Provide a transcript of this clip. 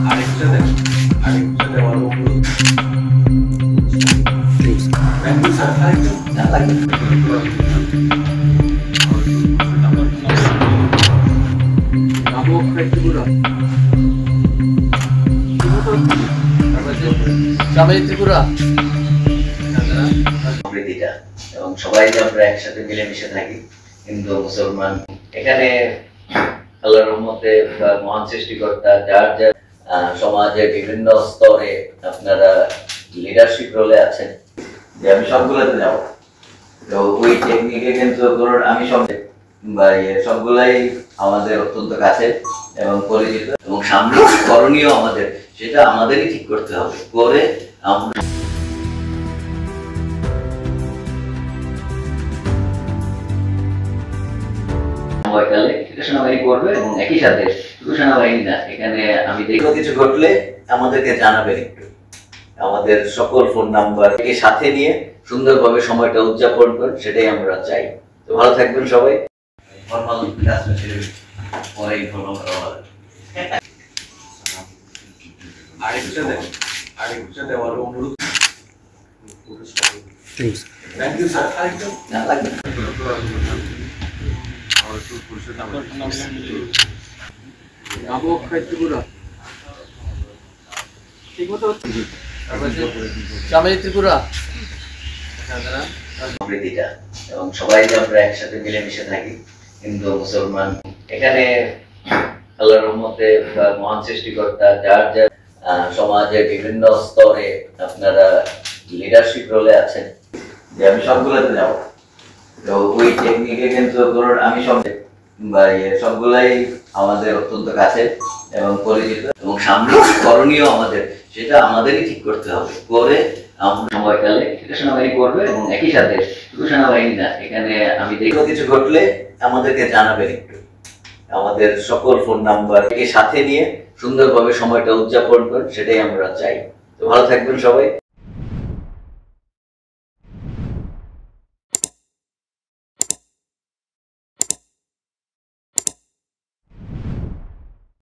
আরেকটা দেন, আরেকটা দেওয়ার অনুরোধ। Thank you sir. না লাগে বাবু একটু ঘুরা। চামেলি ত্রিপুরা সম্প্রীতিটা এবং সবাই যে আমরা একসাথে মিলেমিশে থাকি হিন্দু মুসলমান এখানে আল্লাহর রহমতে মহান সৃষ্টিকর্তা যার যার সমাজের বিভিন্ন স্তরে আপনারা লিডারশিপ রোলে আছেন যে আমি সবগুলোতে যাব তো ওই টেকনিকে কিন্তু ধরুন আমি সব সবগুলাই আমাদের অত্যন্ত কাছে এবং পরিচিত এবং সামনে করণীয় আমাদের সেটা আমাদেরই ঠিক করতে হবে করে আমরা সময়কালে এটা সেনাবাহিনী করবে এবং একই সাথে শুধু সেনাবাহিনী না এখানে আমি দেখব কিছু ঘটলে আমাদেরকে জানাবেন একটু আমাদের সকল ফোন নাম্বারকে সাথে নিয়ে সুন্দরভাবে সময়টা উদযাপন করেন সেটাই আমরা চাই তো ভালো থাকবেন সবাই ফর্মাল কাজটা ছেড়ে পরে ইনফর্মাল করা হবে আরেকটা দেন, আরেকটা দেওয়ার অনুরোধ। Thank you sir. আরেকটা না লাগবে বাবু একটু ঘুরা। ঠিক মতো হচ্ছে। চামেলি ত্রিপুরা সম্প্রীতিটা এবং সবাই যে আমরা একসাথে মিলেমিশে থাকি হিন্দু মুসলমান এখানে আল্লাহর রহমতে মহান সৃষ্টিকর্তা যার যার সমাজের বিভিন্ন স্তরে আপনারা লিডারশিপ রোলে আছেন যে আমি সবগুলোতে যাব তো ওই টেকনিকে কিন্তু ধরুন আমি সবগুলাই আমাদের অত্যন্ত কাছে এবং পরিচিত এবং সামনে করণীয় আমাদের সেটা আমাদেরই ঠিক করতে হবে করে আমরা সময়কালে এটা সেনাবাহিনী করবে এবং একই সাথে শুধু সেনাবাহিনী না এখানে আমি দেখব কিছু ঘটলে আমাদেরকে জানাবেন একটু আমাদের সকল ফোন নাম্বারকে সাথে নিয়ে সুন্দরভাবে সময়টা উদযাপন করেন সেটাই আমরা চাই তো ভালো থাকবেন সবাই।